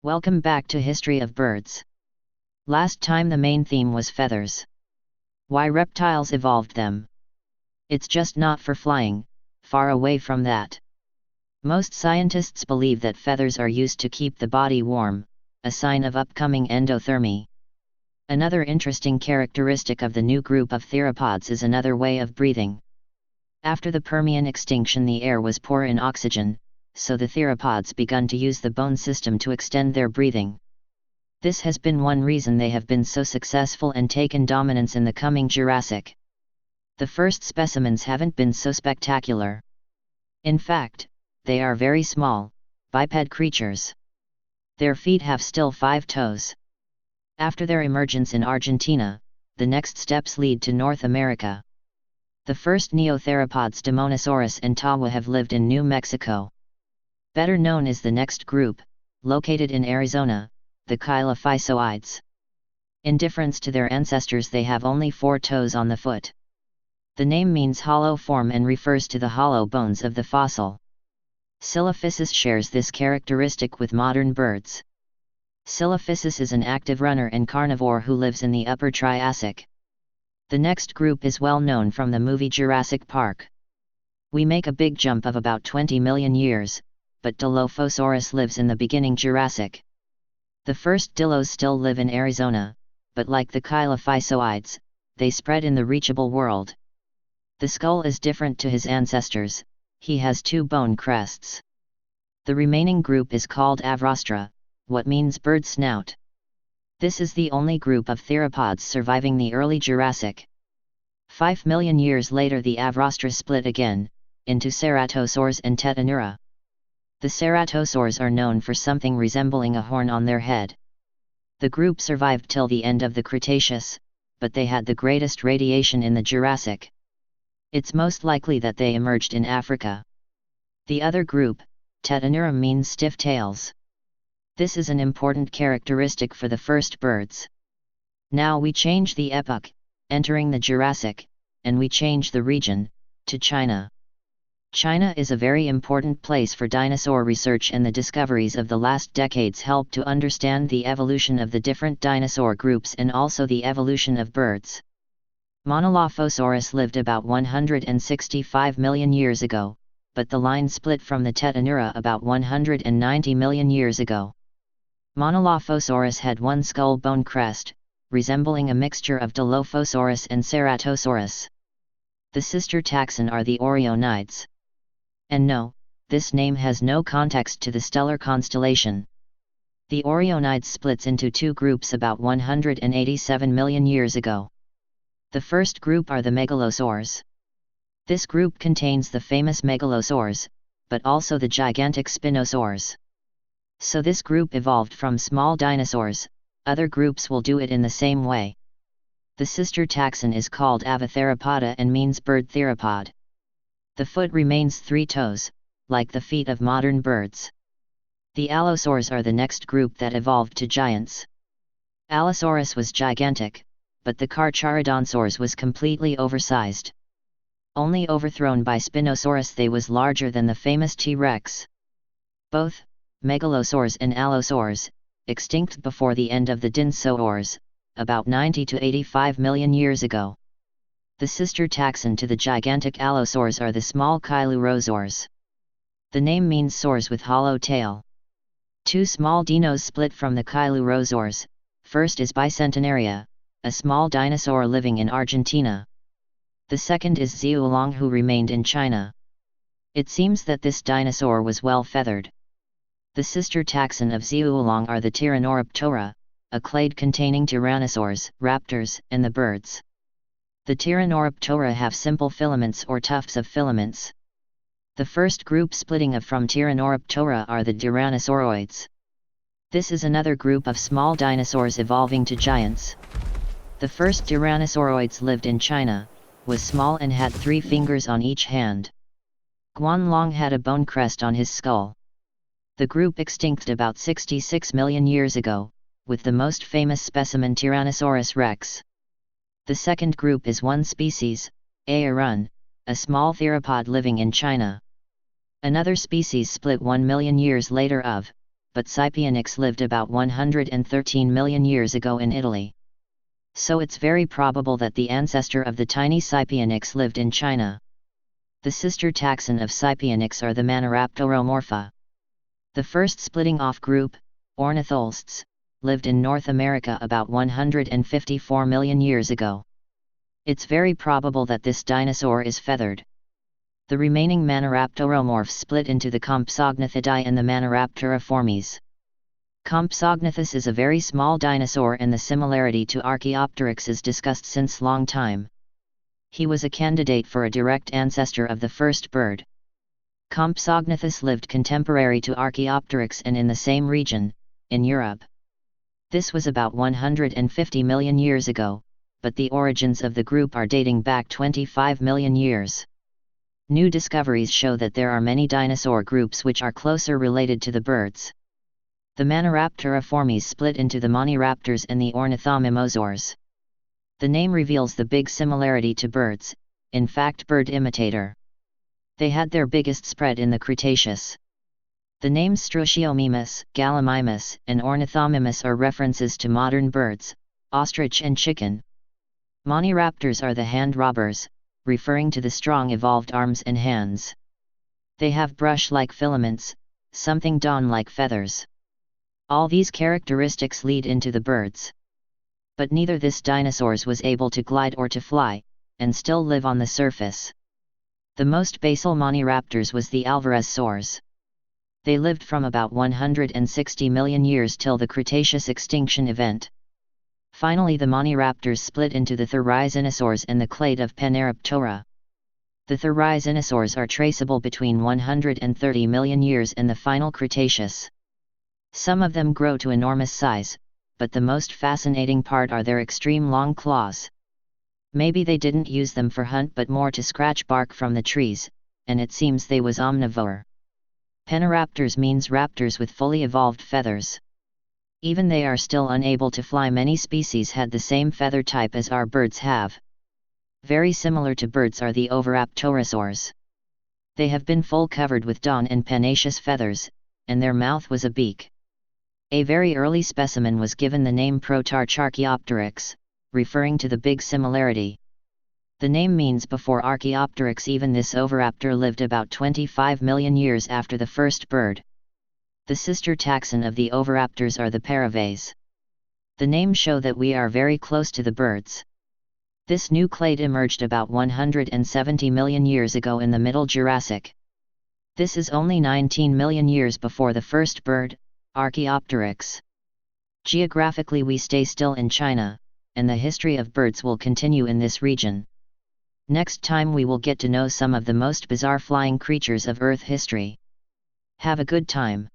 Welcome back to History of Birds. Last time the main theme was feathers. Why reptiles evolved them. It's just not for flying, far away from that. Most scientists believe that feathers are used to keep the body warm, a sign of upcoming endothermy. Another interesting characteristic of the new group of theropods is another way of breathing. After the Permian extinction, the air was poor in oxygen, so the theropods begun to use the bone system to extend their breathing. This has been one reason they have been so successful and taken dominance in the coming Jurassic. The first specimens haven't been so spectacular. In fact, they are very small, biped creatures. Their feet have still 5 toes. After their emergence in Argentina, the next steps lead to North America. The first neotheropods, Demonosaurus and Tawa, have lived in New Mexico. Better known is the next group, located in Arizona, the Chilophysoids. In difference to their ancestors, they have only 4 toes on the foot. The name means hollow form and refers to the hollow bones of the fossil. Silophysis shares this characteristic with modern birds. Silophysis is an active runner and carnivore who lives in the Upper Triassic. The next group is well known from the movie Jurassic Park. We make a big jump of about 20 million years, but Dilophosaurus lives in the beginning Jurassic. The first Dilos still live in Arizona, but like the Chilophysoids, they spread in the reachable world. The skull is different to his ancestors, he has 2 bone crests. The remaining group is called Avrostra, what means bird snout. This is the only group of theropods surviving the early Jurassic. 5 million years later, the Avrostra split again, into ceratosaurs and Tetanura. The ceratosaurs are known for something resembling a horn on their head. The group survived till the end of the Cretaceous, but they had the greatest radiation in the Jurassic. It's most likely that they emerged in Africa. The other group, Tetanura, means stiff tails. This is an important characteristic for the first birds. Now we change the epoch, entering the Jurassic, and we change the region, to China. China is a very important place for dinosaur research, and the discoveries of the last decades help to understand the evolution of the different dinosaur groups and also the evolution of birds. Monolophosaurus lived about 165 million years ago, but the line split from the Tetanura about 190 million years ago. Monolophosaurus had 1 skull bone crest, resembling a mixture of Dilophosaurus and Ceratosaurus. The sister taxon are the Orionids. And no, this name has no context to the stellar constellation. The Orionids splits into 2 groups about 187 million years ago. The first group are the megalosaurs. This group contains the famous megalosaurs, but also the gigantic spinosaurs. So this group evolved from small dinosaurs, other groups will do it in the same way. The sister taxon is called Avatheropoda and means bird theropod. The foot remains 3 toes, like the feet of modern birds. The allosaurs are the next group that evolved to giants. Allosaurus was gigantic, but the Carcharodonsaurs was completely oversized. Only overthrown by Spinosaurus, they was larger than the famous T-Rex. Both, megalosaurs and allosaurs, extinct before the end of the dinosaurs, about 90 to 85 million years ago. The sister taxon to the gigantic allosaurs are the small Cheilosaurs. The name means saurs with hollow tail. 2 small dinos split from the Cheilosaurs. First is Bicentenaria, a small dinosaur living in Argentina. The second is Xiaolong, who remained in China. It seems that this dinosaur was well feathered. The sister taxon of Xiaolong are the Tyrannoroptera, a clade containing tyrannosaurs, raptors, and the birds. The Tyrannoroptera have simple filaments or tufts of filaments. The first group splitting from Tyrannoroptera are the Tyrannosauroids. This is another group of small dinosaurs evolving to giants. The first Tyrannosauroids lived in China, was small and had 3 fingers on each hand. Guanlong had a bone crest on his skull. The group extinct about 66 million years ago, with the most famous specimen Tyrannosaurus rex. The second group is 1 species, Aarun, a small theropod living in China. Another species split 1 million years later of but Cypionix lived about 113 million years ago in Italy. So it's very probable that the ancestor of the tiny Cypionix lived in China. The sister taxon of Cypionix are the Maniraptoromorpha. The first splitting off group, Ornitholsts, lived in North America about 154 million years ago. It's very probable that this dinosaur is feathered. The remaining Maniraptoromorphs split into the Compsognathidae and the Maniraptoriformes. Compsognathus is a very small dinosaur and the similarity to Archaeopteryx is discussed since long time. He was a candidate for a direct ancestor of the first bird. Compsognathus lived contemporary to Archaeopteryx and in the same region, in Europe. This was about 150 million years ago, but the origins of the group are dating back 25 million years. New discoveries show that there are many dinosaur groups which are closer related to the birds. The Maniraptoriformes split into the Moniraptors and the Ornithomimosaurs. The name reveals the big similarity to birds, in fact bird imitator. They had their biggest spread in the Cretaceous. The names Struthiomimus, Gallimimus, and Ornithomimus are references to modern birds, ostrich and chicken. Moniraptors are the hand robbers, referring to the strong evolved arms and hands. They have brush-like filaments, something dawn-like feathers. All these characteristics lead into the birds. But neither this dinosaurs was able to glide or to fly, and still live on the surface. The most basal Moniraptors was the Alvarezsaurs. They lived from about 160 million years till the Cretaceous extinction event. Finally the Moniraptors split into the Therizinosaurs and the clade of Panaraptora. The Therizinosaurs are traceable between 130 million years and the final Cretaceous. Some of them grow to enormous size, but the most fascinating part are their extreme long claws. Maybe they didn't use them for hunt but more to scratch bark from the trees, and it seems they was omnivore. Panaraptors means raptors with fully evolved feathers. Even they are still unable to fly. Many species had the same feather type as our birds have. Very similar to birds are the Oviraptorosaurs. They have been full covered with down and pennaceous feathers, and their mouth was a beak. A very early specimen was given the name Protarcharchaeopteryx, referring to the big similarity. The name means before Archaeopteryx. Even this oviraptor lived about 25 million years after the first bird. The sister taxon of the oviraptors are the Paraves. The names show that we are very close to the birds. This new clade emerged about 170 million years ago in the Middle Jurassic. This is only 19 million years before the first bird, Archaeopteryx. Geographically we stay still in China, and the history of birds will continue in this region. Next time we will get to know some of the most bizarre flying creatures of Earth history. Have a good time.